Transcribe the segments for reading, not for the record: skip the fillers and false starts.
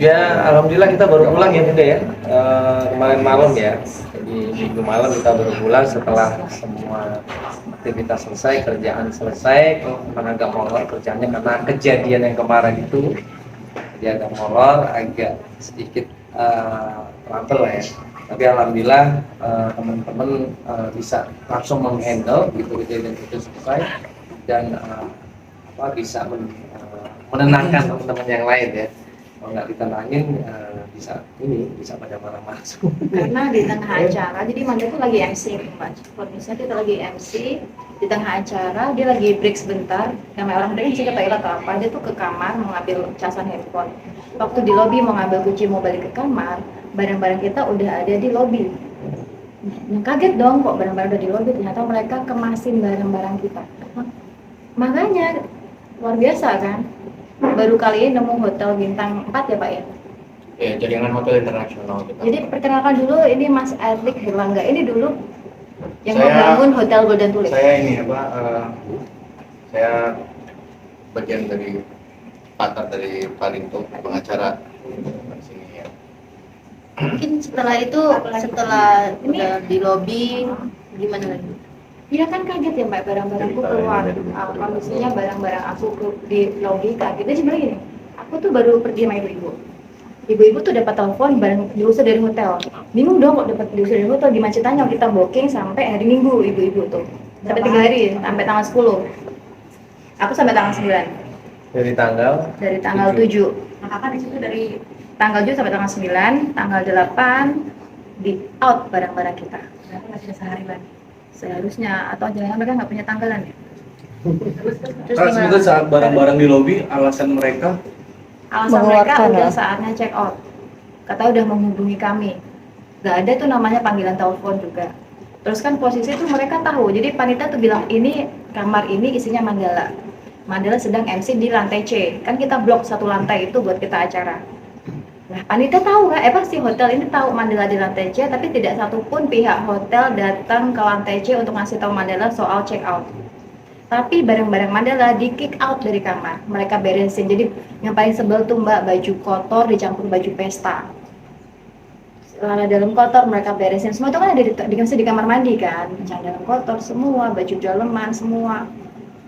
Ya, alhamdulillah kita baru pulang ya Bunda ya. Kemarin malam ya. Jadi minggu malam kita baru pulang setelah semua aktivitas selesai, kerjaan selesai. Memang agak molor kerjanya karena kejadian yang kemarin itu. Dia agak molor, agak sedikit trouble lah ya. Tapi alhamdulillah teman-teman bisa langsung menghandle gitu kejadian itu selesai dan bisa menenangkan teman-teman yang lain ya. Kalau nggak ditenangin bisa pada marah-marah semua. Karena di tengah acara, jadi Manda tuh lagi MC, Mbak. Kondisinya kita lagi MC di tengah acara, dia lagi break sebentar. Namanya orang break sih ke toilet atau apa, dia tuh ke kamar mau ngambil casan handphone. Waktu di lobi mau ngambil kunci mau balik ke kamar, barang-barang kita udah ada di lobi. Nah, kaget dong kok barang-barang udah di lobi, ternyata mereka kemasin barang-barang kita. Makanya luar biasa kan? Baru kali ini nemu hotel bintang 4 ya Pak ya? Ya, jaringan hotel internasional kita. Jadi perkenalkan dulu, ini Mas Erik Herlangga. Ini dulu yang Saya- membangun Hotel Golden Tulip. Saya ini saya bagian dari partner dari Palinto, pengacara di sini ya. Mungkin setelah itu, setelah udah di lobby, gimana lagi? Iya kan kaget ya Mbak, barang-barangku keluar. Kondisinya barang-barang aku di lobby kaget. Jadi sebenarnya gini, aku tuh baru pergi sama ibu-ibu. Ibu-ibu tuh dapat telepon barang diusir dari hotel. Bingung dong kok dapat diusir dari hotel, gimana ceritanya kita booking sampai hari Minggu ibu-ibu tuh. Sampai 3 hari, sampai tanggal 10. Aku sampai tanggal 9. Dari tanggal 7. Nah, kakak di situ dari tanggal 7 sampai tanggal 9, tanggal 8 di out barang-barang kita. Berarti masih ada sehari lagi. Seharusnya, atau jangan mereka nggak punya tanggalan ya? Terus Karena sebetulnya saat barang-barang di lobi, alasan mereka alasan mereka mengeluarkan udah ya? saatnya check out. Kata udah menghubungi kami. Nggak ada tuh namanya panggilan telepon juga. Terus kan posisi tuh mereka tahu. Jadi panitia tuh bilang ini kamar ini isinya Mandala. Mandala sedang MC di lantai C. Kan kita blok satu lantai itu buat kita acara. Nah, panitia tahu kan? Pasti hotel ini tahu Mandala di lantai C, tapi tidak satupun pihak hotel datang ke lantai C untuk ngasih tahu Mandala soal check out. Tapi barang-barang Mandala di kick out dari kamar, mereka beresin. Jadi yang paling sebel tuh Mbak, baju kotor dicampur baju pesta. Celana dalam kotor mereka beresin. Semua itu kan ada dikasih di kamar mandi kan. Celana dalam kotor semua, baju daleman semua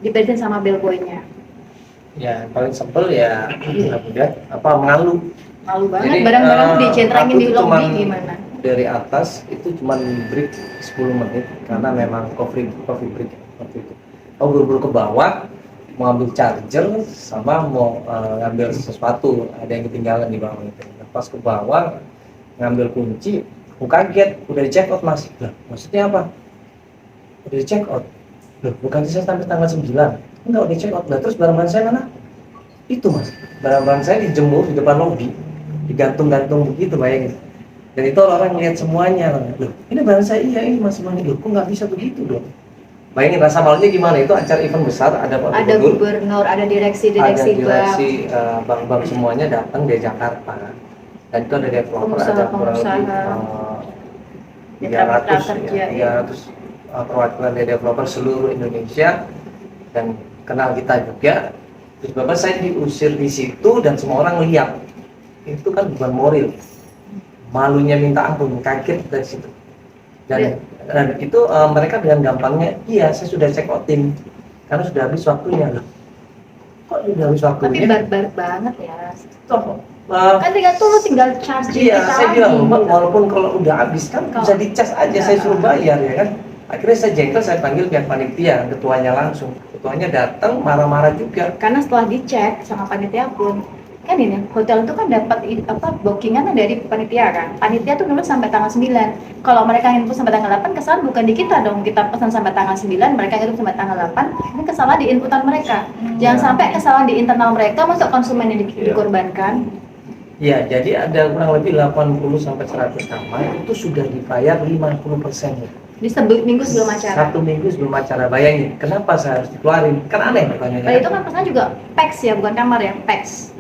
diberesin sama bellboynya. ya paling sebel ya udah mengalu. Malu banget, Jadi, barang-barang dicentrangin aku di tuh lobby cuman gimana? Dari atas itu cuma break 10 menit karena memang coffee break waktu itu. Aku buru-buru ke bawah mau ambil charger sama mau ngambil sesuatu, ada yang ketinggalan di bawah itu. Pas ke bawah ngambil kunci, aku kaget udah di check out Mas. Lah, maksudnya apa? Udah di check out. Loh, bukan saya sampai tanggal 9. Enggak, udah di check out. Lah terus barang-barang saya mana? Itu Mas, barang-barang saya dijemur di depan lobi, digantung-gantung begitu, bayangin. Dan itu orang lihat semuanya. Loh, ini barang saya, iya ini masih mana? Loh, kok nggak bisa begitu dong? Bayangin rasa malunya gimana, itu acara event besar, ada Pak Ada Gubernur, gubernur, ada ada direksi-direksi bank, direksi bank-bank semuanya datang dari Jakarta. Dan itu ada developer, ada kurang lebih Mitra-mitra 300 kerja, ya, 300 perwakilan dari developer seluruh Indonesia dan kenal kita juga. Terus bapak saya diusir di situ dan semua orang lihat, itu kan bukan moral, malunya minta ampun, kaget dari situ. Dan itu mereka dengan gampangnya, iya saya sudah check outin karena sudah habis waktunya. Loh, kok sudah habis tapi waktunya? barbar banget ya. Toh, Kan tinggal charge iya, kita saya lagi. bilang, Mbak, walaupun kalau udah habis kan bisa dicas aja, saya suruh bayar ya kan. Akhirnya saya jengkel, saya panggil pihak panitia, ketuanya langsung. Ketuanya datang marah-marah juga. Karena setelah dicek sama panitia pun, kan ini hotel itu kan dapat bookingan dari panitia kan. Panitia tuh nulis sampai tanggal 9. Kalau mereka input sampai tanggal 8, kesalahan bukan di kita dong. Kita pesan sampai tanggal 9, mereka input sampai tanggal 8. Ini kesalahan di inputan mereka. Jangan sampai kesalahan di internal mereka masuk konsumen yang dikorbankan. Ya, jadi ada kurang lebih 80 sampai 100 kamar itu sudah dibayar 50%. Di minggu sebelum acara. Satu minggu sebelum acara, bayangin. Kenapa saya harus dikeluarin? Kan aneh pertanyaannya. Nah, itu kan pesannya juga packs ya, bukan kamar ya, packs.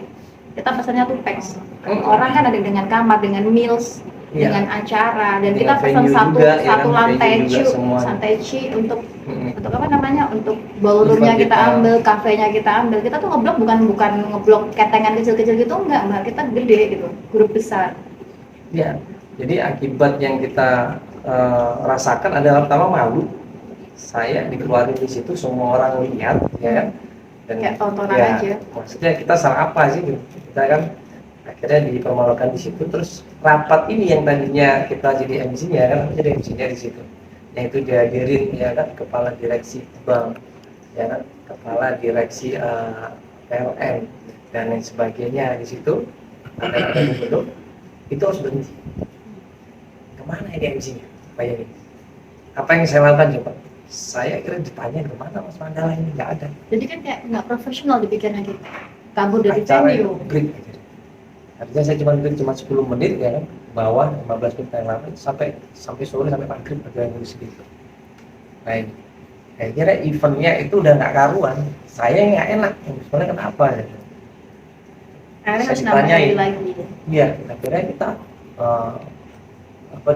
Kita pesannya tuh packs. Orang kan ada dengan kamar, dengan meals, dengan acara, dan kita Dengan pesan venue satu juga, ya kan? lantai Venue juga C, semua. lantai C untuk untuk apa namanya, untuk ballroomnya Event kita kita. ambil, kafenya kita ambil, kita tuh ngeblok bukan ngeblok ketengan kecil-kecil gitu, enggak, kita gede gitu, grup besar. Ya, jadi akibat yang kita rasakan adalah pertama malu. Saya dikeluarin di situ, semua orang lihat, ya kan? Dan Kayak tontonan ya, aja. maksudnya kita salah apa sih? Kita kan akhirnya dipermalukan di situ. Terus rapat ini yang tadinya kita jadi MC-nya kan, jadi MC-nya di situ. Yang itu dihadirin ya kan, kepala direksi bank, ya kan, kepala direksi PLN dan lain sebagainya di situ. Ada gubernur, itu harus berhenti. Kemana ini MC-nya? Bayangin. Apa yang saya lakukan coba? Saya kira ditanya kemana Mas Mandala ini, nggak ada. Jadi kan kayak nggak profesional dipikirnya gitu, kabur dari Acara venue. break aja. Artinya saya break cuma 10 menit ya kan, bawah 15 menit yang lama sampai sore sampai maghrib ada yang ngurus gitu. Nah ini, saya kira eventnya itu udah nggak karuan. Saya yang nggak enak, sebenarnya kenapa? Ya? Akhirnya Saya harus nambah ditanyain. lagi. Iya, akhirnya kita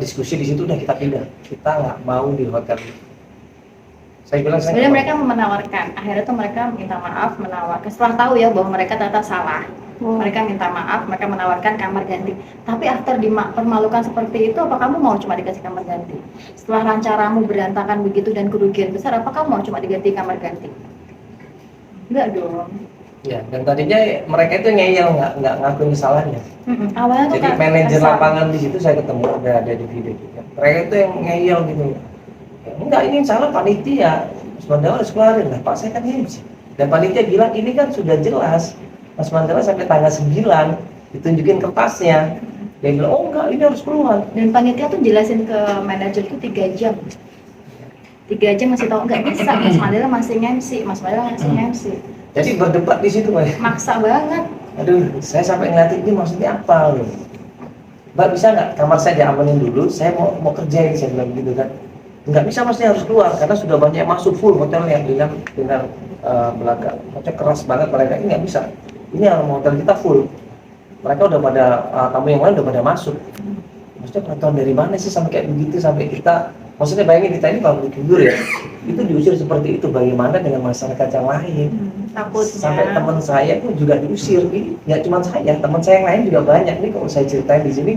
diskusi di situ udah kita pindah. Kita nggak mau di hotel. Saya bilang saya Sebenarnya nggak mereka menawarkan, akhirnya tuh mereka minta maaf, menawarkan. Setelah tahu ya bahwa mereka ternyata salah, mereka minta maaf, mereka menawarkan kamar ganti. Tapi after dipermalukan seperti itu, apa kamu mau cuma dikasih kamar ganti? Setelah rancaramu berantakan begitu dan kerugian besar, apa kamu mau cuma diganti kamar ganti? Enggak dong. mau. Ya, dan tadinya mereka itu ngeyel, nggak ngakuin kesalahannya. Awalnya tuh Jadi manajer lapangan di situ saya ketemu, ada di video juga. Mereka itu yang ngeyel gitu. Ya, enggak, ini salah panitia. Mas Mandala harus keluarin lah. Pak, saya kan MC. Dan panitia bilang ini kan sudah jelas. Mas Mandala sampai tanggal 9 ditunjukin kertasnya. Dia bilang, oh enggak, ini harus keluar. Dan panitia tuh jelasin ke manajer tuh 3 jam. 3 jam masih tahu nggak bisa, Mas Mandala masih MC, Mas Mandala masih MC. Jadi berdebat di situ, Pak. Maksa banget. Aduh, saya sampai ngeliatin ini maksudnya apa loh. Mbak bisa nggak kamar saya diamanin dulu, saya mau kerjain, saya bilang gitu kan. Nggak bisa, maksudnya harus keluar karena sudah banyak yang masuk full hotelnya dengan belakang. Maksudnya keras banget mereka, ini nggak bisa. Ini hotel kita full. Mereka udah pada tamu yang lain udah pada masuk. Maksudnya peraturan dari mana sih sampai kayak begitu, sampai kita, maksudnya bayangin kita ini public figure ya, itu diusir seperti itu, bagaimana dengan masyarakat yang lain? Takutnya. Sampai teman saya pun juga diusir. Ini nggak cuma saya, teman saya yang lain juga banyak. Ini kalau saya ceritain di sini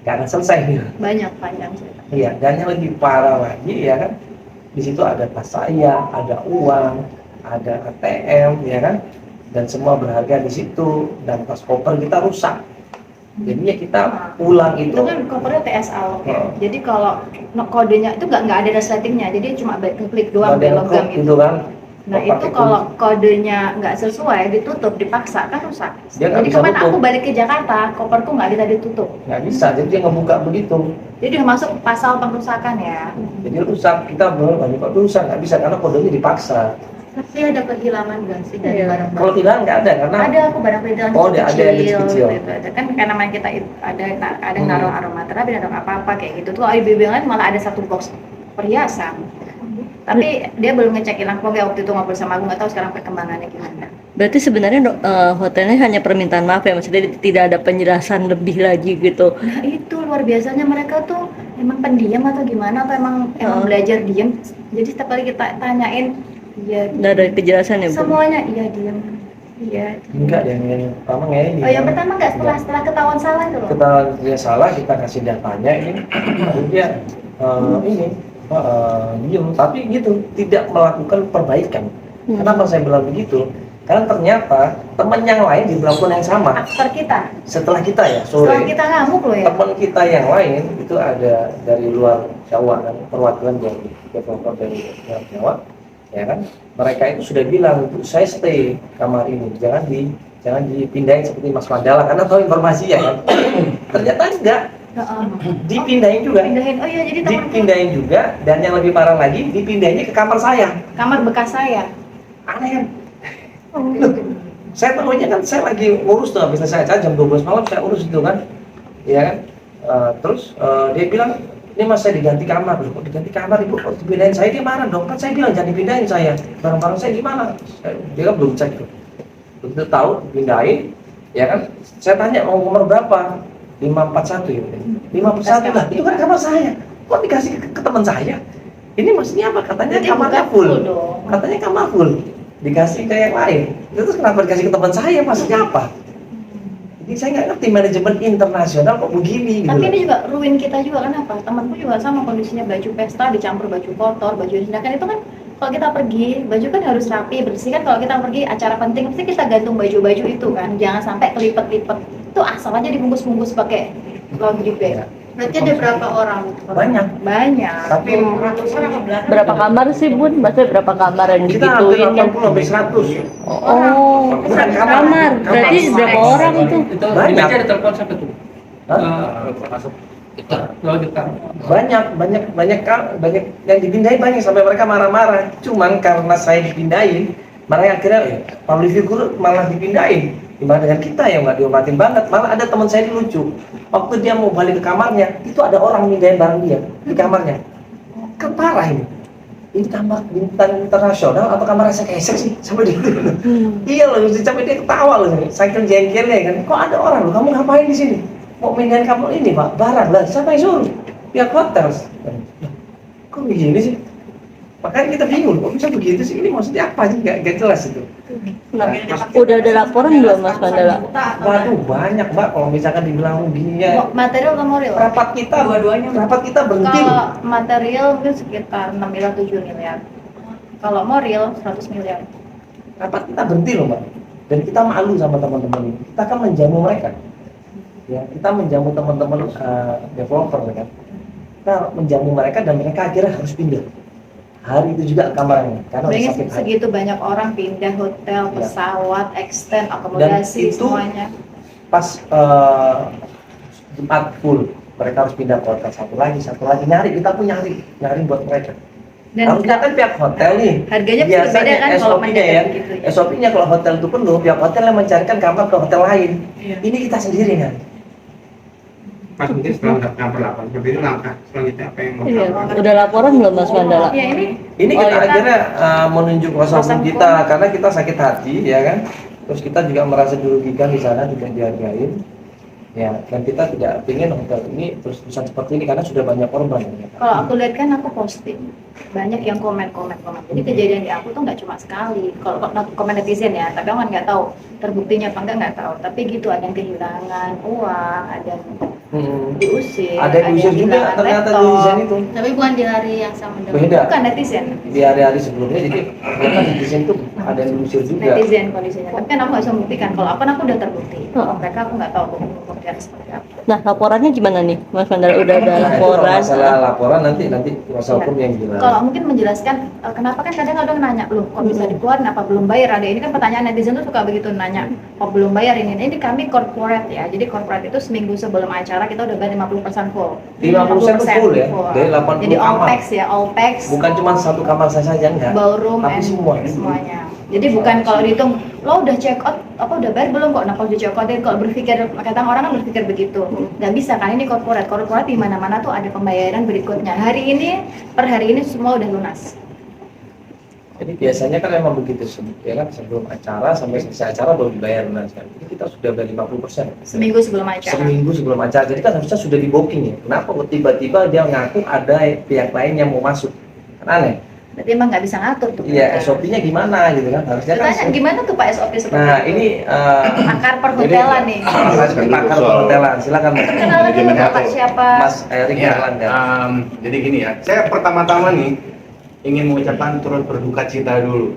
nggak akan selesai nih. Banyak panjang cerita. Iya, dan yang lebih parah lagi ya kan, di situ ada tas saya, ada uang, ada ATM, ya kan, dan semua berharga di situ, dan tas koper kita rusak. Jadinya kita pulang itu. Itu kan covernya TSA loh. Oh. Jadi kalau kodenya itu nggak ada resletingnya, jadi cuma klik doang Ada yang logam klub itu. gitu kan. Nah Oh, itu pakai kalau kodenya nggak sesuai, ditutup, dipaksa, kan rusak. Dia nggak Jadi bisa kemarin tutup. aku balik ke Jakarta, koperku nggak bisa ditutup. Nggak bisa, jadi dia ngebuka begitu. Jadi udah masuk pasal pengrusakan ya. Jadi rusak, kita belum kok rusak, nggak bisa karena kodenya dipaksa. Tapi ada kehilangan nggak sih dari Iya. barang-barang? Kalau tidak nggak ada karena Ada aku barang perintilan Oh, ada yang kecil. gitu. Ada kan karena namanya kita ada Hmm. naruh aromaterapi, naruh apa-apa kayak gitu. Tuh ibu yang lain malah ada satu box perhiasan. Tapi dia belum ngecek hilang pokoknya waktu itu ngobrol sama aku, nggak tahu sekarang perkembangannya gimana. Berarti sebenarnya hotelnya hanya permintaan maaf ya, maksudnya tidak ada penjelasan lebih lagi gitu. Nah itu luar biasanya, mereka tuh emang pendiam atau gimana, atau emang belajar diem. Jadi setiap kali kita tanyain, iya Nggak ada kejelasan ya, Bu? semuanya iya diem, iya diem. enggak, yang pertama ngeyel. Oh yang pertama nggak, setelah ketahuan salah itu loh. Kita dia salah, kita kasih datanya ini, lalu dia ini diem, tapi gitu tidak melakukan perbaikan. Kenapa saya bilang begitu? Karena ternyata teman yang lain diberlakukan yang sama After kita, setelah kita ya setelah sore. kita ngamuk loh ya. Teman kita yang lain itu ada dari luar Jawa kan, perwakilan dari developer dari luar Jawa, ya kan? Mereka itu sudah bilang, saya stay kamar ini, jangan dipindahin seperti Mas Mandala karena tahu informasinya kan. Ternyata enggak, dipindahin juga. Pindahin, oh iya jadi temanku Dipindahin juga, dan yang lebih parah lagi dipindahinnya ke kamar saya. kamar bekas saya. Aneh kan? Loh, saya tahunya kan saya lagi ngurus tuh, habis selesai acara jam 12 malam saya urus itu kan, ya kan. Terus dia bilang, ini Mas saya diganti kamar. Loh, kok diganti kamar Ibu? Kok dipindahin saya? Dia marah dong, kan saya bilang jangan dipindahin saya, barang-barang saya gimana? Dia kan belum cek tuh. Begitu tahu dipindahin, ya kan. Saya tanya mau kamar berapa? 541 ya. 541 lah, itu kan kamar saya. Kok dikasih ke teman saya? Ini maksudnya apa? Katanya Berarti kamarnya bukan full. full dong. Katanya kamar full. Dikasih ke yang lain. Terus kenapa dikasih ke teman saya? Maksudnya apa? Jadi saya nggak ngerti manajemen internasional kok begini. Tapi gitu ini loh. juga ruin kita juga, kenapa? Temanku juga sama kondisinya, baju pesta dicampur baju kotor, baju sedangkan itu kan kalau kita pergi baju kan harus rapi bersih kan. Kalau kita pergi acara penting pasti kita gantung baju-baju itu kan, jangan sampai kelipet-lipet. Itu asal aja dibungkus-bungkus pakai laundry bag. Berarti ada berapa orang? Banyak. Banyak. Tapi Ratusan apa belasan? Berapa kamar sih Bun? Maksudnya berapa kamar yang kita hampir digituin kan? 80 sampai 100. Oh, Bukan kamar. Berarti berapa orang tuh? Itu Banyak. di meja ada telepon sampai tuh. Hah? Masuk. Kita. Banyak yang dipindahin, banyak sampai mereka marah-marah. Cuman karena saya dipindahin, makanya akhirnya public figure malah dipindahin. Gimana dengan kita yang nggak diobatin banget? Malah ada teman saya lucu, waktu dia mau balik ke kamarnya, itu ada orang mindahin barang dia di kamarnya. Kan parah ini. Ini kamar bintang internasional atau kamar esek-esek sih? Sampai dia iya loh, sampai dia ketawa loh, saking jengkelnya kan. Kok ada orang loh, kamu ngapain di sini? Mau mindahin kamar ini pak, barang lah, siapa yang suruh? Pihak hotel. Kok begini sih? Makanya kita bingung, kok bisa begitu sih? Ini maksudnya apa sih? Gak jelas itu. Udah ada laporan belum Mas Mandala? Waduh banyak mbak, kalau misalkan dibilang begini ya. Material atau moral? Rapat kita berhenti. Kalau material mungkin sekitar 6 miliar 7 miliar. Kalau moral 100 miliar. Rapat kita berhenti loh mbak. Dan kita malu sama teman-teman ini. Kita kan menjamu mereka. Ya, kita menjamu teman-teman developer kan. Kita menjamu mereka dan mereka akhirnya harus pindah. Hari itu juga kamarnya karena udah Bayangin sakit hati. segitu banyak orang pindah hotel, Ya. pesawat, extend, akomodasi, itu semuanya. Pas Jumat full, mereka harus pindah ke hotel satu lagi nyari, kita pun nyari buat mereka. Dan Harusnya kan pihak hotel nih. harganya bisa Biasanya beda kan kalau SOP-nya mendadak ya. begitu ya. SOP-nya kalau hotel itu penuh, pihak hotel yang mencarikan kamar ke hotel lain. Ini kita sendiri kan. Mas mungkin setelah perlakuan seperti itu langkah selanjutnya apa yang mau Iya, dilakukan? udah laporan belum Mas Mandala? Ya ini Ini Oh, kita iya. akhirnya menunjuk kuasa Kuasa hukum hukum. kita karena kita sakit hati ya kan. Terus kita juga merasa dirugikan di sana, tidak dihargain. Ya, dan kita tidak ingin hotel ini terus-terusan seperti ini karena sudah banyak korban. kalau aku lihat kan aku posting banyak yang komen. Jadi kejadian di aku tuh nggak cuma sekali. Kalau komen netizen ya, tapi aku kan nggak tahu terbuktinya apa nggak tahu. Tapi gitu ada yang kehilangan uang, ada yang diusir, Ada yang diusir juga kehilangan ternyata laptop. di desain itu. Tapi bukan di hari yang sama dengan Beda. Bukan netizen, Di hari-hari sebelumnya jadi ternyata di desain itu ada yang diusir juga. netizen kondisinya. Tapi kan aku nggak bisa membuktikan. Kalau aku udah terbukti. Kalau mereka aku nggak tahu buktinya seperti apa. Nah, laporannya gimana nih Mas Mandala? Udah ada Nah, itu kalau laporan? masalah laporan nanti kuasa hukum yang bilang. Kalau mungkin menjelaskan kenapa kan kadang ada yang nanya loh kok bisa dikeluarin apa belum bayar, ada ini kan pertanyaan netizen tuh suka begitu nanya kok belum bayar ini kami corporate ya, jadi corporate itu seminggu sebelum acara kita udah bayar 50% full 50% full ya? Dari 80 jadi all kamar. tax ya, all tax Bukan cuma satu kamar saja enggak. ballroom tapi and semua. semuanya. Jadi bukan kalau dihitung lo udah check out apa udah bayar belum kok, nah kalau udah check out kalau berpikir kadang orang kan berpikir begitu nggak bisa kan, ini corporate di mana-mana tuh ada pembayaran berikutnya hari ini per hari ini semua udah lunas. Jadi biasanya kan memang begitu ya kan, sebelum acara sampai selesai acara baru dibayar lunas kan. Ini kita sudah bayar 50%. Seminggu sebelum acara. Seminggu sebelum acara. Jadi kan harusnya sudah di booking ya. Kenapa kok tiba-tiba dia ngaku ada pihak lain yang mau masuk? Kan aneh. Berarti emang nggak bisa ngatur tuh. Iya, SOP-nya gimana gitu kan? Harusnya kan. Tanya gimana tuh Pak SOP seperti Nah, itu? ini Akar perhotelan nih. pakar perhotelan. Silakan Mas. Kenalan dulu Bapak siapa? Mas Erik Ya, Erlangga. jadi gini ya, saya pertama-tama nih ingin mengucapkan turut berduka cita dulu.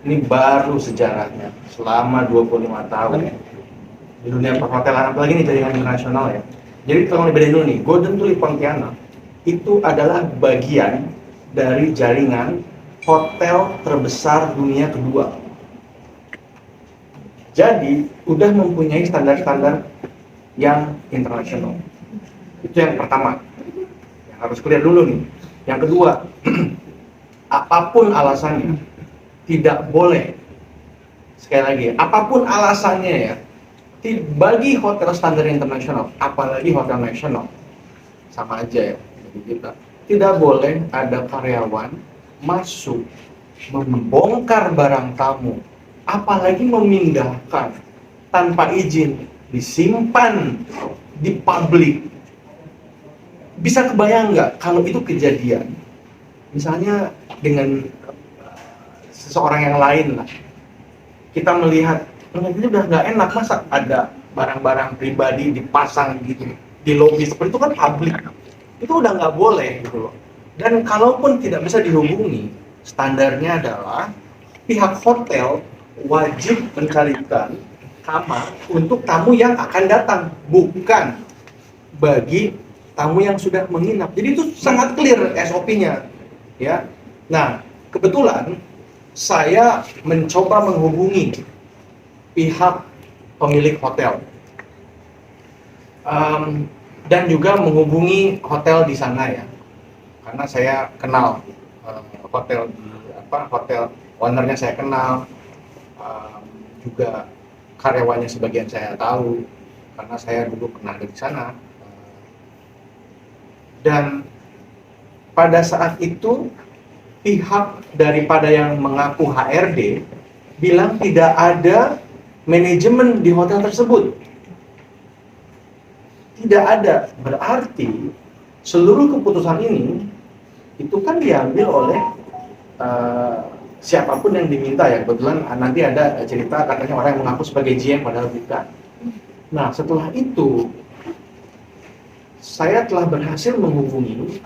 Ini baru sejarahnya selama 25 tahun di dunia perhotelan, apalagi nih jaringan internasional ya. Jadi tolong dibedain dulu nih, Golden Tulip Pontianak itu adalah bagian dari jaringan hotel terbesar dunia kedua. Jadi udah mempunyai standar-standar yang internasional. Itu yang pertama, yang harus clear dulu nih. Yang kedua, apapun alasannya tidak boleh, sekali lagi apapun alasannya ya, bagi hotel standar internasional apalagi hotel nasional sama aja ya bagi kita, tidak boleh ada karyawan masuk membongkar barang tamu apalagi memindahkan tanpa izin, disimpan di publik. Bisa kebayang nggak kalau itu kejadian? misalnya dengan seseorang yang lain lah, kita melihat ini udah nggak enak, masa ada barang-barang pribadi dipasang gitu di lobi seperti itu, kan publik, itu udah nggak boleh gitu loh. Dan kalaupun tidak bisa dihubungi, standarnya adalah pihak hotel wajib mencarikan kamar untuk tamu yang akan datang, bukan bagi tamu yang sudah menginap. Jadi itu sangat clear SOP-nya, ya. Nah, kebetulan saya mencoba menghubungi pihak pemilik hotel dan juga menghubungi hotel di sana ya, karena saya kenal hotel ownernya saya kenal, juga karyawannya sebagian saya tahu karena saya dulu pernah ada di sana. Dan pada saat itu pihak daripada yang mengaku HRD bilang tidak ada manajemen di hotel tersebut. Tidak ada, berarti seluruh keputusan ini itu kan diambil oleh siapapun yang diminta ya. Kebetulan nanti ada cerita katanya orang yang mengaku sebagai GM padahal bukan. Nah, setelah itu saya telah berhasil menghubungi.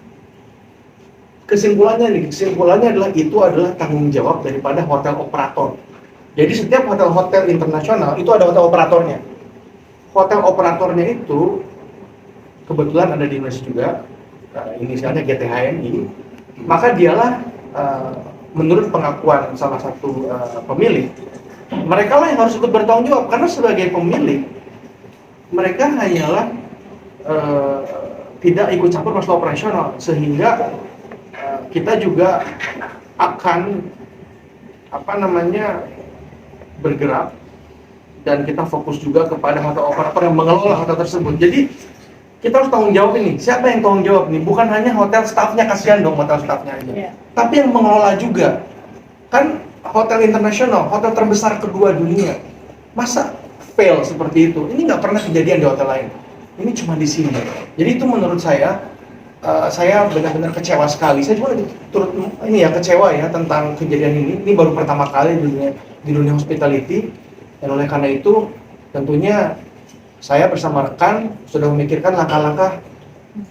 Kesimpulannya adalah itu adalah tanggung jawab daripada hotel operator. Jadi setiap hotel-hotel internasional itu ada hotel operatornya. Hotel operatornya itu kebetulan ada di Indonesia juga, inisialnya GTHNI. Maka dialah menurut pengakuan salah satu pemilik, mereka lah yang harus ikut bertanggung jawab, karena sebagai pemilik mereka hanyalah tidak ikut campur masalah operasional, sehingga kita juga akan bergerak dan kita fokus juga kepada hotel operator yang mengelola hotel tersebut. Jadi kita harus tanggung jawab ini. Siapa yang tanggung jawab nih? Bukan hanya hotel staffnya, kasihan dong hotel staffnya aja. Yeah. Tapi yang mengelola juga. Kan hotel internasional, hotel terbesar kedua dunia. Masa fail seperti itu? Ini nggak pernah kejadian di hotel lain. Ini cuma di sini. Jadi itu menurut saya benar-benar kecewa sekali. Saya juga turut kecewa ya tentang kejadian ini. Ini baru pertama kali di dunia hospitality. Dan oleh karena itu tentunya saya bersama rekan sudah memikirkan langkah-langkah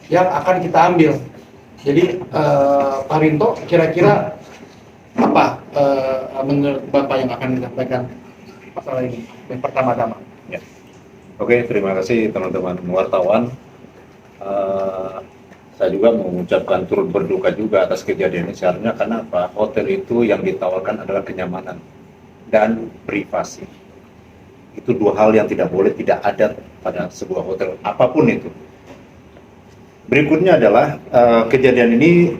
yang akan kita ambil. Jadi Pak Rinto, kira-kira apa menurut Bapak yang akan disampaikan masalah ini yang pertama-tama? Ya. Oke, terima kasih teman-teman wartawan. Saya juga mengucapkan turut berduka juga atas kejadian ini. Seharusnya karena apa? Hotel itu yang ditawarkan adalah kenyamanan dan privasi. Itu dua hal yang tidak boleh tidak ada pada sebuah hotel apapun itu. Berikutnya adalah kejadian ini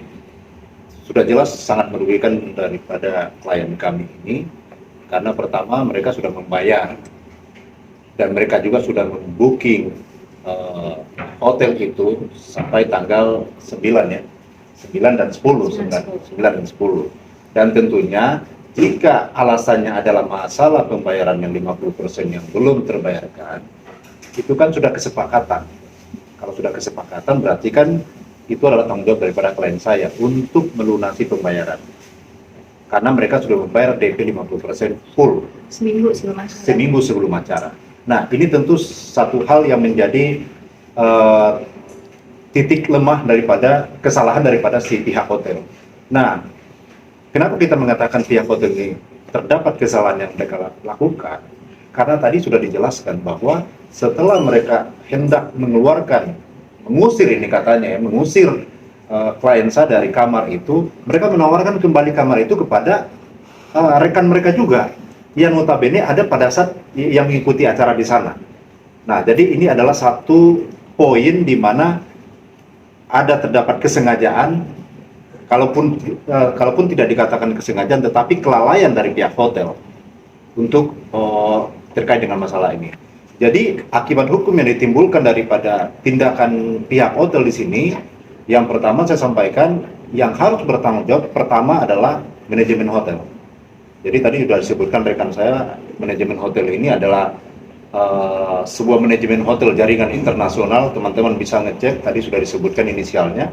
sudah jelas sangat merugikan daripada klien kami ini, karena pertama mereka sudah membayar dan mereka juga sudah membooking hotel itu sampai tanggal 9 ya, 9 dan 10 sebenarnya, 9 dan 10. Dan tentunya jika alasannya adalah masalah pembayaran yang 50% yang belum terbayarkan, itu kan sudah kesepakatan. Kalau sudah kesepakatan berarti kan itu adalah tanggung jawab daripada klien saya untuk melunasi pembayaran. Karena mereka sudah membayar DP 50% full seminggu sebelum acara. Nah, ini tentu satu hal yang menjadi titik lemah daripada kesalahan daripada si pihak hotel. Nah, kenapa kita mengatakan pihak hotel ini terdapat kesalahan yang mereka lakukan? Karena tadi sudah dijelaskan bahwa setelah mereka hendak mengusir ini katanya ya, mengusir klien saya dari kamar itu, mereka menawarkan kembali kamar itu kepada rekan mereka juga yang notabene ada pada saat yang mengikuti acara di sana. Nah, jadi ini adalah satu poin di mana terdapat kesengajaan, kalaupun tidak dikatakan kesengajaan, tetapi kelalaian dari pihak hotel untuk terkait dengan masalah ini. Jadi akibat hukum yang ditimbulkan daripada tindakan pihak hotel di sini, yang pertama saya sampaikan, yang harus bertanggung jawab pertama adalah manajemen hotel. Jadi tadi sudah disebutkan rekan saya, manajemen hotel ini adalah sebuah manajemen hotel jaringan internasional. Teman-teman bisa ngecek, tadi sudah disebutkan inisialnya,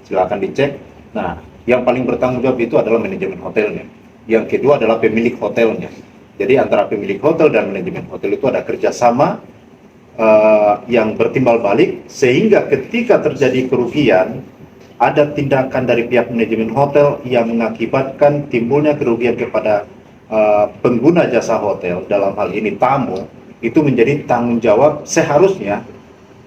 silakan dicek. Nah, Yang paling bertanggung jawab itu adalah manajemen hotelnya. Yang kedua adalah pemilik hotelnya. Jadi antara pemilik hotel dan manajemen hotel itu ada kerjasama yang bertimbal balik, sehingga ketika terjadi kerugian, ada tindakan dari pihak manajemen hotel yang mengakibatkan timbulnya kerugian kepada pengguna jasa hotel, dalam hal ini tamu, itu menjadi tanggung jawab, seharusnya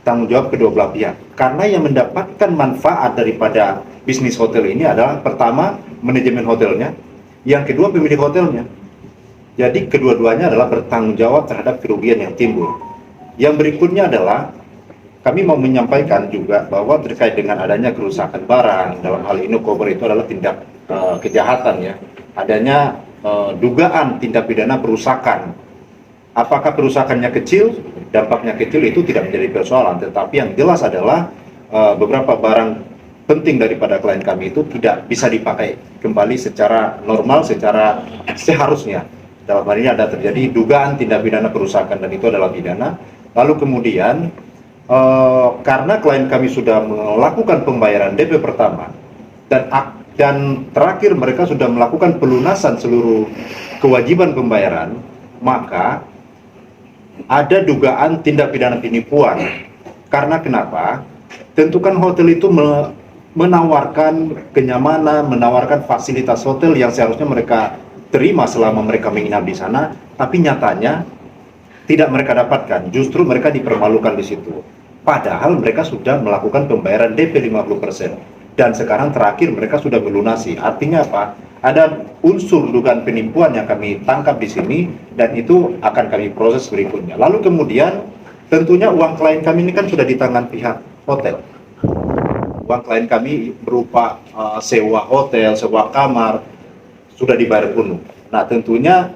tanggung jawab kedua belah pihak. Karena yang mendapatkan manfaat daripada bisnis hotel ini adalah pertama manajemen hotelnya, yang kedua pemilik hotelnya. Jadi kedua-duanya adalah bertanggung jawab terhadap kerugian yang timbul. Yang berikutnya adalah kami mau menyampaikan juga bahwa terkait dengan adanya kerusakan barang, dalam hal ini kober itu adalah tindak kejahatan ya. Adanya dugaan tindak pidana perusakan. Apakah perusakannya kecil, dampaknya kecil itu tidak menjadi persoalan, tetapi yang jelas adalah beberapa barang penting daripada klien kami itu tidak bisa dipakai kembali secara normal, secara seharusnya. Dalam hal ini ada terjadi dugaan tindak pidana perusakan dan itu adalah pidana. Lalu kemudian karena klien kami sudah melakukan pembayaran DP pertama dan terakhir mereka sudah melakukan pelunasan seluruh kewajiban pembayaran, maka ada dugaan tindak pidana penipuan. Karena kenapa? Tentukan hotel itu menawarkan kenyamanan, menawarkan fasilitas hotel yang seharusnya mereka terima selama mereka menginap di sana, tapi nyatanya tidak mereka dapatkan, justru mereka dipermalukan di situ. Padahal mereka sudah melakukan pembayaran DP 50% dan sekarang terakhir mereka sudah melunasi. Artinya apa? Ada unsur dugaan penipuan yang kami tangkap di sini dan itu akan kami proses berikutnya. Lalu kemudian tentunya uang klien kami ini kan sudah di tangan pihak hotel. Uang klien kami berupa sewa hotel, sewa kamar sudah dibayar penuh. Nah, tentunya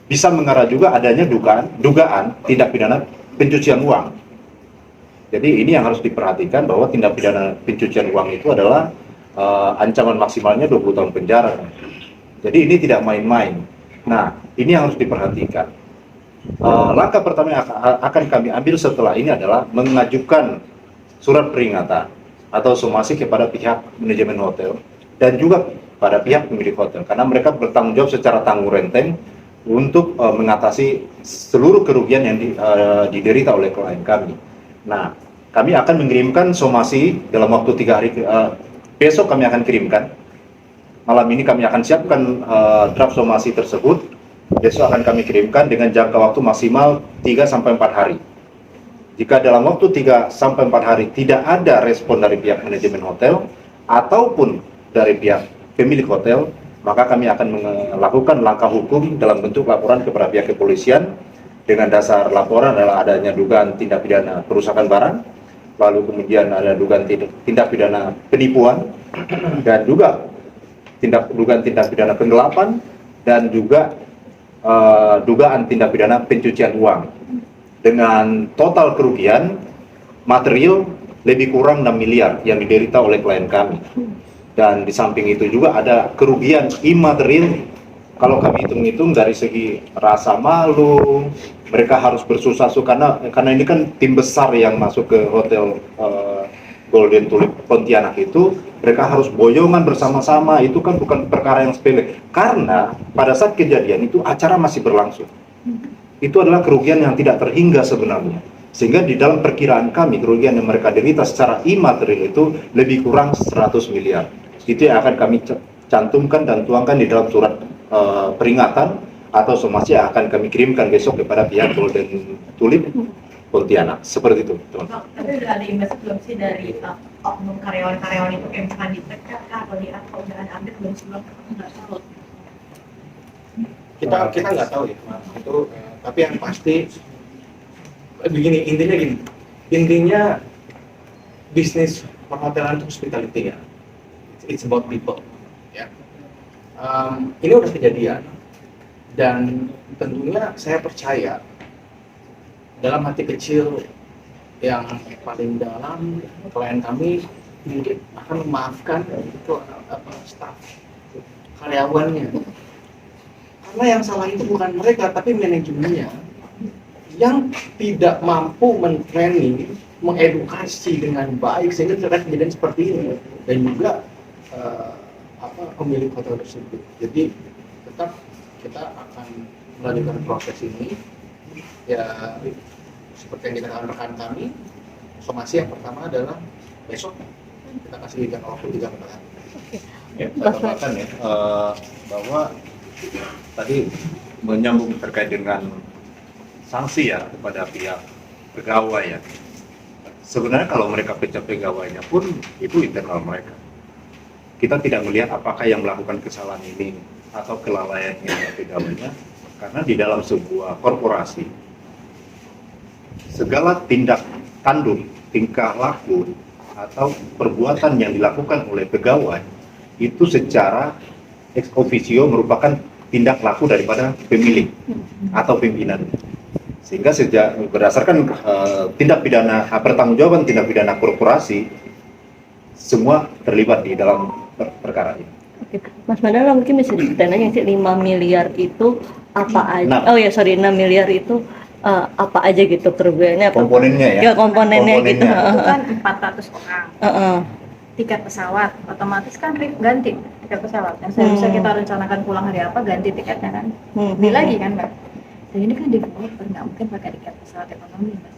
bisa mengarah juga adanya dugaan tindak pidana pencucian uang. Jadi ini yang harus diperhatikan bahwa tindak pidana pencucian uang itu adalah ancaman maksimalnya 20 tahun penjara. Jadi ini tidak main-main. Nah, ini yang harus diperhatikan. Langkah pertama yang akan kami ambil setelah ini adalah mengajukan surat peringatan atau somasi kepada pihak manajemen hotel dan juga pada pihak pemilik hotel, karena mereka bertanggung jawab secara tanggung renteng untuk mengatasi seluruh kerugian yang diderita oleh klien kami. Nah, kami akan mengirimkan somasi dalam waktu 3 hari. Besok kami akan kirimkan. Malam ini kami akan siapkan draft somasi tersebut. Besok akan kami kirimkan dengan jangka waktu maksimal 3-4 hari. Jika dalam waktu 3-4 hari tidak ada respon dari pihak manajemen hotel ataupun dari pihak pemilik hotel, maka kami akan melakukan langkah hukum dalam bentuk laporan kepada pihak kepolisian dengan dasar laporan adalah adanya dugaan tindak pidana perusakan barang, lalu kemudian ada dugaan tindak pidana penipuan dan juga dugaan tindak pidana penggelapan dan juga dugaan tindak pidana pencucian uang dengan total kerugian material lebih kurang 6 miliar yang diderita oleh klien kami. Dan di samping itu juga ada kerugian imaterial. Kalau kami hitung-hitung dari segi rasa malu, mereka harus bersusah-susah karena ini kan tim besar yang masuk ke hotel Golden Tulip Pontianak itu, mereka harus boyongan bersama-sama. Itu kan bukan perkara yang sepele. Karena pada saat kejadian itu acara masih berlangsung. Itu adalah kerugian yang tidak terhingga sebenarnya. Sehingga di dalam perkiraan kami kerugian yang mereka derita secara imaterial itu lebih kurang 100 miliar. Itu yang akan kami cantumkan dan tuangkan di dalam surat peringatan atau somasi yang akan kami kirimkan besok kepada pihak Golden Tulip Pontianak. Seperti itu, teman-teman. Tapi udah ada imbas belum sih dari oknum karyawan-karyawan itu kayak misalkan di TK atau di atau udah ada update belum sebelum nggak tahu. Kita nggak tahu ya, Mas. Itu tapi yang pasti begini, intinya bisnis perhotelan itu hospitality ya. It's about people, ya. Ini udah kejadian dan tentunya saya percaya dalam hati kecil yang paling dalam klien kami mungkin akan memaafkan itu staf karyawannya, karena yang salah itu bukan mereka tapi manajemennya yang tidak mampu men-training, mengedukasi dengan baik sehingga terjadi kejadian seperti ini. Dan juga pemilik hotel tersebut. Jadi tetap kita akan melanjutkan proses ini ya seperti yang dikatakan rekan kami. Somasi yang pertama adalah besok kita kasih jangka waktu 3 bulan. Ya, saya tambahkan ya bahwa tadi menyambung terkait dengan sanksi ya kepada pihak pegawai ya. Sebenarnya kalau mereka pecat pegawainya pun itu internal mereka. Kita tidak melihat apakah yang melakukan kesalahan ini atau kelalaiannya pegawainya, karena di dalam sebuah korporasi segala tindak tanduk, tingkah laku atau perbuatan yang dilakukan oleh pegawai itu secara ex officio merupakan tindak laku daripada pemilik atau pimpinan. Sehingga berdasarkan tindak pidana pertanggungjawaban tindak pidana korporasi, semua terlibat di dalam perkara ini. Oke. Mas Mandala mungkin bisa diceritain aja sih 5 miliar itu apa aja? 6 miliar itu apa aja gitu kerugiannya? Komponennya ya? Ya, komponennya gitu. Itu kan 400 orang. Tiket pesawat, otomatis kan ganti tiket pesawat. Yang seharusnya kita rencanakan pulang hari apa, ganti tiketnya kan. Beli lagi kan, Mbak? Dan ini kan developer, nggak mungkin pakai tiket pesawat ekonomi, Mbak.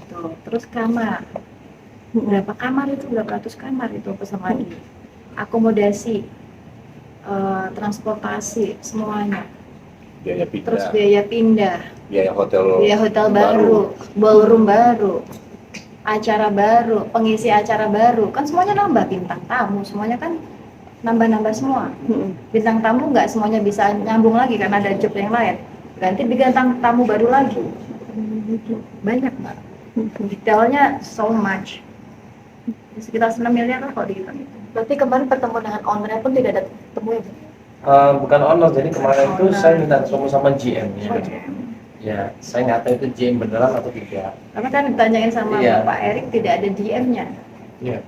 Tuh. Terus kamar. Berapa kamar itu? Berapa ratus kamar itu pesan lagi. Akomodasi, transportasi, semuanya. Biaya pindah, Terus biaya pindah, biaya hotel baru, ballroom baru, acara baru, pengisi acara baru, kan semuanya nambah, bintang tamu, semuanya kan nambah-nambah semua. Bintang tamu nggak semuanya bisa nyambung lagi karena ada job yang lain. Ganti bintang tamu baru lagi. Banyak, Mbak. Detailnya so much. Sekitar 9 miliar lah kalau dihitung itu. Berarti kemarin pertemuan dengan owner pun tidak ada temu ya? Bukan owner, jadi kemarin itu saya minta ketemu sama GM-nya. Ya, saya nggak tahu itu GM beneran atau tidak. Karena kan ditanyain sama Iya. Pak Erik tidak ada DM-nya. Iya.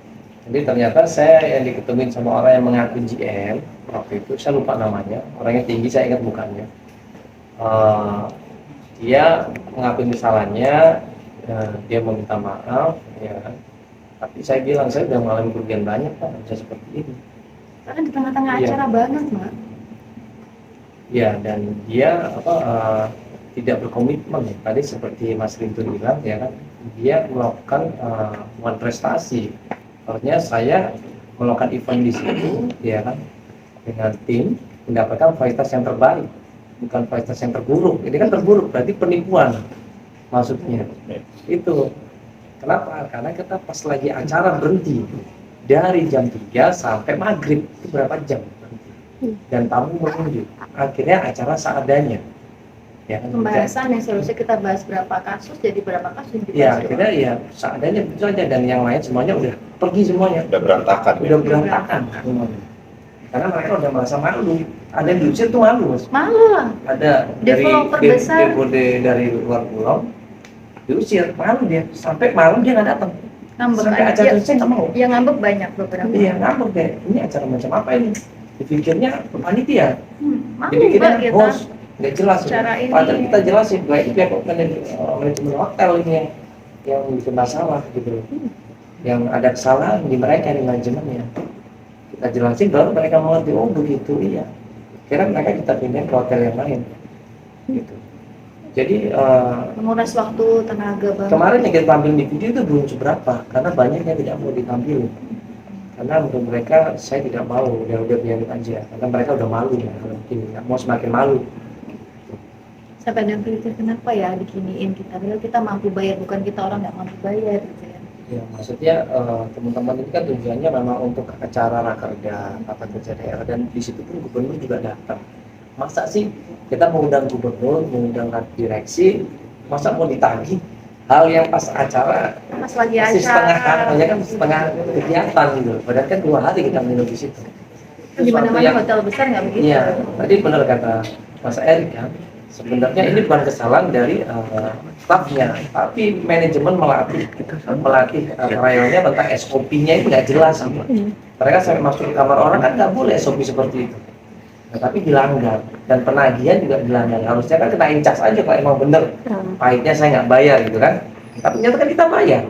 Jadi ternyata saya yang diketemuin sama orang yang mengaku GM waktu itu, saya lupa namanya, orangnya tinggi, saya ingat mukanya. Dia mengakui kesalahannya, dia meminta maaf, ya. Tapi saya bilang saya sudah mengalami kerugian banyak, Pak, bisa seperti ini. Karena di tengah-tengah Iya. acara banget, Mbak. Ya, dan dia tidak berkomitmen. Tadi seperti Mas Rintu bilang, ya kan, dia melakukan one prestasi. Artinya saya melakukan event di situ, ya kan, dengan tim mendapatkan kualitas yang terbaik, bukan kualitas yang terburuk. Ini kan terburuk, berarti penipuan maksudnya. Itu kenapa? Karena kita pas lagi acara berhenti dari jam 3 sampai maghrib, itu berapa jam? Dan tamu menunggu. Akhirnya acara seadanya. Ya, kan? Pembahasan yang seharusnya kita bahas berapa kasus jadi berapa kasus yang Ya, dibahas akhirnya ya seadanya begitu aja, dan yang lain semuanya udah pergi semuanya. Udah berantakan. Udah berantakan semuanya. Karena mereka udah merasa malu. Ada yang diusir tuh malu, Mas. malu lah. Ada Developer besar. dari luar pulau diusir, malu dia. Sampai malam dia nggak datang. Ngambek Sampai aja. acara selesai nggak mau. Ya ngambek banyak beberapa. Iya, ngambek deh. Ini acara macam apa ini? Dipikirnya panitia. Malu Dipikirnya Mbak kita. host. Nggak jelas. Cara ini. Padahal kita jelasin, baik pihak manajemen hotel ini yang bikin masalah gitu. Yang ada kesalahan di mereka, di manajemennya. Kita jelasin baru mereka mengerti, oh begitu, iya. Kira mereka kita pindah ke hotel yang lain. Gitu. Jadi Menguras waktu, tenaga banget. kemarin yang kita tampil di video itu belum seberapa, karena banyak yang tidak mau ditampil. Karena menurut mereka saya tidak mau, udah biarin aja. Karena mereka udah malu ya, mungkin nggak mau semakin malu. Sampai ada yang berpikir kenapa ya diginiin kita, padahal kita mampu bayar, bukan kita orang nggak mampu bayar gitu ya. Ya, maksudnya teman-teman ini kan tujuannya memang untuk acara rakerda, rapat kerja daerah, dan di situ pun gubernur juga datang. Masa sih kita mengundang gubernur, mengundang direksi, masa mau ditagih hal yang pas acara Pas lagi masih acara, ya kan setengah kegiatan gitu. Padahal kan 2 hari kita minum di situ. di mana-mana Sesuatu hotel besar nggak begitu. Iya, tadi benar kata Mas Erik kan. Sebenarnya ini bukan kesalahan dari stafnya, tapi manajemen melatih karyawannya tentang SOP-nya itu nggak jelas. Mereka sampai masuk ke kamar orang kan nggak boleh SOP seperti itu. Nah, tapi dilanggar, dan penagihan juga dilanggar. Harusnya kan kena incas aja kalau emang bener. Pahitnya saya nggak bayar gitu kan. Tapi ternyata kan kita bayar.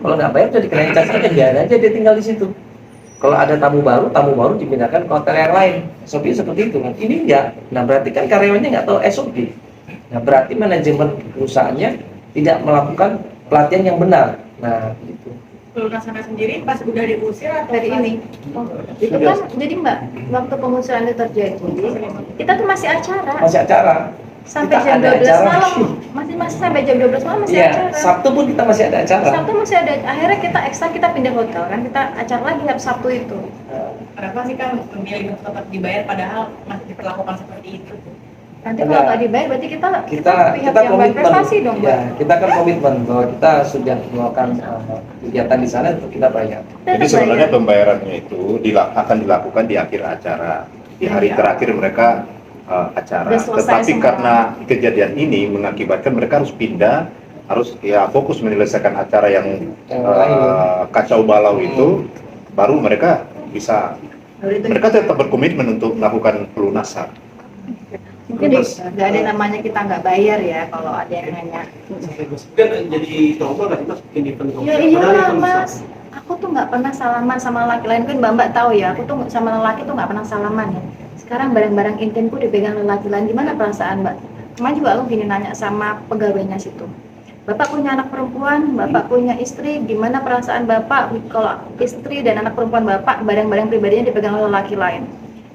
Kalau nggak bayar jadi kena incas aja, biar aja dia tinggal di situ. Kalau ada tamu baru dipindahkan ke hotel yang lain. SOP seperti itu kan. Ini enggak. Nah berarti kan karyawannya nggak tahu SOP. Nah berarti manajemen perusahaannya tidak melakukan pelatihan yang benar. Nah itu. Pelunasannya sendiri pas udah diusir atau Dari pas- ini. Itu kan jadi Mbak, waktu pengusiran itu terjadi, kita tuh masih acara Masih acara. sampai kita jam ada 12 acara. malam. Masih sampai jam 12 malam masih Iya, acara. Sabtu pun kita masih ada acara. Sabtu masih ada. Akhirnya kita ekstra kita pindah hotel kan, kita acara lagi hari Sabtu itu. Kenapa sih kan memilih untuk tetap dibayar padahal masih diperlakukan seperti itu? Nanti Enggak. kalau nggak dibayar berarti kita kita pihak kita yang komitmen berprestasi dong, ya, Mbak. kita kan komitmen bahwa kita sudah melakukan kegiatan di sana untuk kita bayar. Jadi sebenarnya pembayarannya itu akan dilakukan di akhir acara, di hari Iya. terakhir mereka acara. Udah selesai Tetapi semua. karena kejadian ini mengakibatkan mereka harus pindah, harus ya fokus menyelesaikan acara yang lain. kacau balau itu, baru mereka bisa. Mereka tetap berkomitmen untuk melakukan pelunasan. Mungkin nggak ada namanya kita nggak bayar ya kalau ada yang nanya. Kan jadi trouble kan mas, bikin event trouble. Ya Padahal iyalah itu bisa. Mas, aku tuh nggak pernah salaman sama laki lain kan Mbak tahu ya, aku tuh sama lelaki tuh nggak pernah salaman ya. Sekarang barang-barang intimku dipegang lelaki lain, gimana perasaan Mbak? Kemarin juga aku gini nanya sama pegawainya situ. Bapak punya anak perempuan, Bapak punya istri, gimana perasaan Bapak kalau istri dan anak perempuan Bapak barang-barang pribadinya dipegang oleh lelaki lain?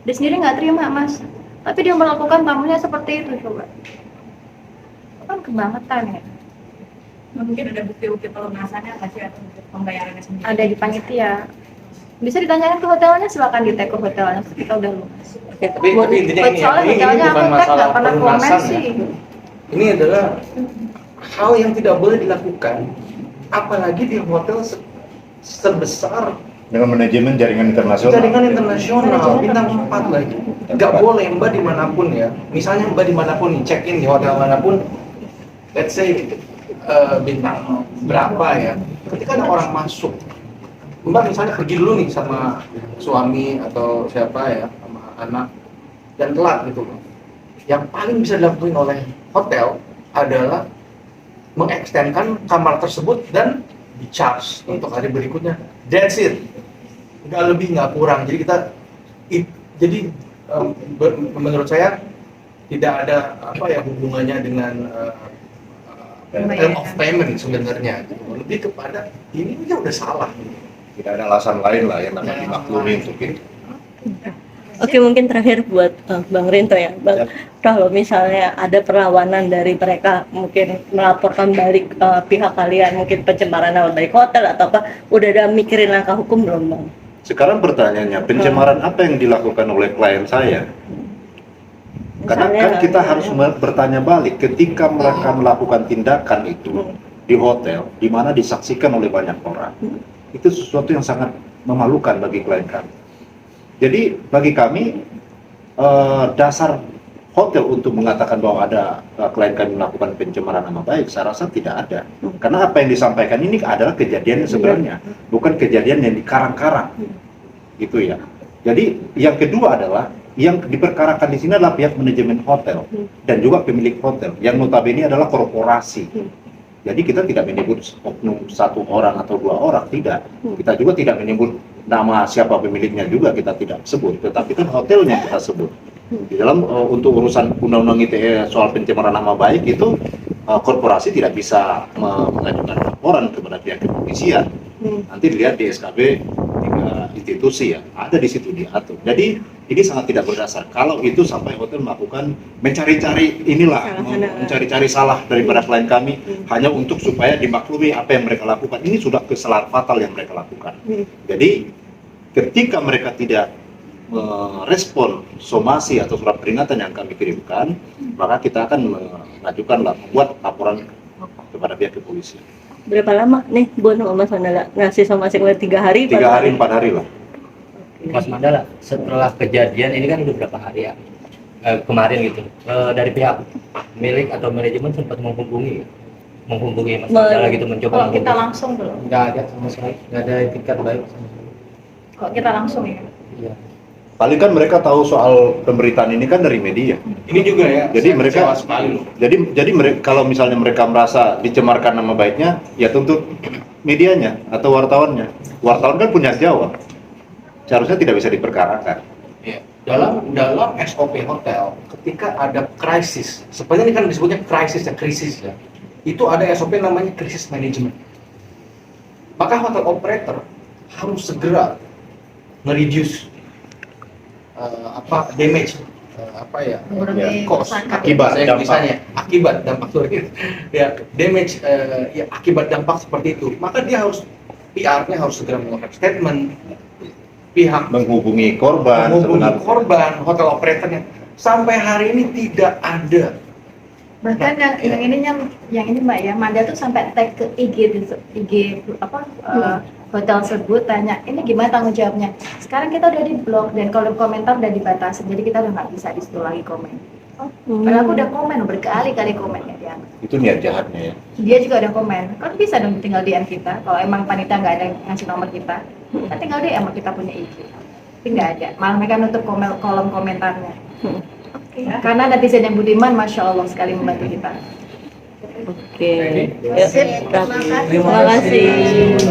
Dia sendiri nggak terima Mas, tapi dia melakukan tamunya seperti itu coba. Itu kan kebangetan ya. Mungkin ada bukti-bukti pelunasannya nggak sih atau bukti pembayarannya sendiri? Ada di panitia. Bisa ditanyakan ke hotelnya, silakan di tag ke hotelnya. Kita udah lunas. Tapi intinya ini, Soalnya ini hotelnya bukan aku tag masalah nggak pernah komen pelunasan sih. ya. Ini adalah hal yang tidak boleh dilakukan, apalagi di hotel sebesar Dengan manajemen jaringan internasional. jaringan internasional bintang 4 lagi. Nggak boleh Mbak dimanapun ya. Misalnya Mbak dimanapun nih, check in di hotel manapun, let's say bintang berapa ya. Ketika ada orang masuk, Mbak misalnya pergi dulu nih sama suami atau siapa ya, sama anak, dan telat gitu loh. Yang paling bisa dilakukan oleh hotel adalah mengekstenkan kamar tersebut dan di-charge untuk hari berikutnya. That's it. Nggak lebih, nggak kurang. Jadi kita, menurut saya tidak ada apa ya hubungannya dengan term of payment sebenarnya. Gitu. Lebih kepada ini aja udah salah. Tidak ada alasan lain lah yang namanya dimaklumi untuk itu. Oke, mungkin terakhir buat Bang Rinto ya, Bang. Kalau misalnya ada perlawanan dari mereka, mungkin melaporkan balik pihak kalian, mungkin pencemaran nama baik hotel atau apa, udah ada mikirin langkah hukum belum, Bang? Sekarang pertanyaannya, pencemaran apa yang dilakukan oleh klien saya? Karena kan kita harus bertanya balik, ketika mereka melakukan tindakan itu di hotel, di mana disaksikan oleh banyak orang, itu sesuatu yang sangat memalukan bagi klien kami. Jadi bagi kami, dasar hotel untuk mengatakan bahwa ada klien kami melakukan pencemaran nama baik, saya rasa tidak ada. Karena apa yang disampaikan ini adalah kejadian yang sebenarnya, bukan kejadian yang dikarang-karang, gitu ya. Jadi yang kedua adalah yang diperkarakan di sini adalah pihak manajemen hotel dan juga pemilik hotel, yang notabene adalah korporasi. Jadi kita tidak menyebut oknum satu orang atau dua orang, tidak. Kita juga tidak menyebut nama siapa pemiliknya juga kita tidak sebut, tetapi kan hotelnya kita sebut. Di dalam untuk urusan undang-undang ITE soal pencemaran nama baik itu korporasi tidak bisa mengajukan laporan kepada pihak kepolisian. Nanti dilihat di SKB 3 institusi ya, ada di situ diatur. Jadi ini sangat tidak berdasar. Kalau itu sampai hotel melakukan mencari-cari inilah, mencari-cari salah daripada klien kami hanya untuk supaya dimaklumi apa yang mereka lakukan. Ini sudah kesalahan fatal yang mereka lakukan. Jadi ketika mereka tidak merespon somasi atau surat peringatan yang kami kirimkan, maka kita akan membuat laporan kepada pihak kepolisian. Berapa lama nih Bon sama Mas Mandala ngasih somasi? 3 hari? 3 hari, 4 hari lah. Mas Mandala, setelah kejadian ini kan udah berapa hari ya? Kemarin gitu, dari pihak milik atau manajemen sempat menghubungi Mas Mandala gitu, mencoba Kalau kita menghubungi. langsung belum. Nggak ada sama sekali, nggak ada etikat baik sama sekali. Kalau kita langsung ya. Iya. Paling kan mereka tahu soal pemberitaan ini kan dari media. Ini juga ya. Jadi saya mereka kecewa sekali loh. jadi mereka, kalau misalnya mereka merasa dicemarkan nama baiknya, ya tuntut medianya atau wartawannya. Wartawan kan punya jawab. seharusnya tidak bisa diperkarakan. Ya, dalam SOP hotel, ketika ada krisis, sebenarnya ini kan disebutnya krisis ya. Itu ada SOP namanya krisis management. Maka hotel operator harus segera nge-reduce damage, Mengurangi cost, kerusakan. akibat, Dampak. misalnya akibat dampak ya damage, ya akibat dampak seperti itu. Maka dia harus PR-nya harus segera mengeluarkan statement, pihak Menghubungi korban menghubungi sebenarnya. korban, hotel operatornya. Sampai hari ini tidak ada. Bahkan yang ini Mbak ya, Manda tuh sampai tag ke IG hotel tersebut, tanya ini gimana tanggung jawabnya. Sekarang kita udah di blok dan kolom komentar udah dibatasi, jadi kita udah nggak bisa di situ lagi komen. Padahal aku udah komen berkali-kali komennya dia. Itu niat jahatnya ya. Dia juga udah komen. Kan bisa dong tinggal DM kita. Kalau emang panitia nggak ada yang ngasih nomor kita, kan tinggal DM kita punya IG. Tapi nggak ada. Malah mereka nutup kolom komentarnya. Karena netizen yang budiman, masya Allah sekali membantu kita. Oke. Sip, terima kasih. Terima kasih.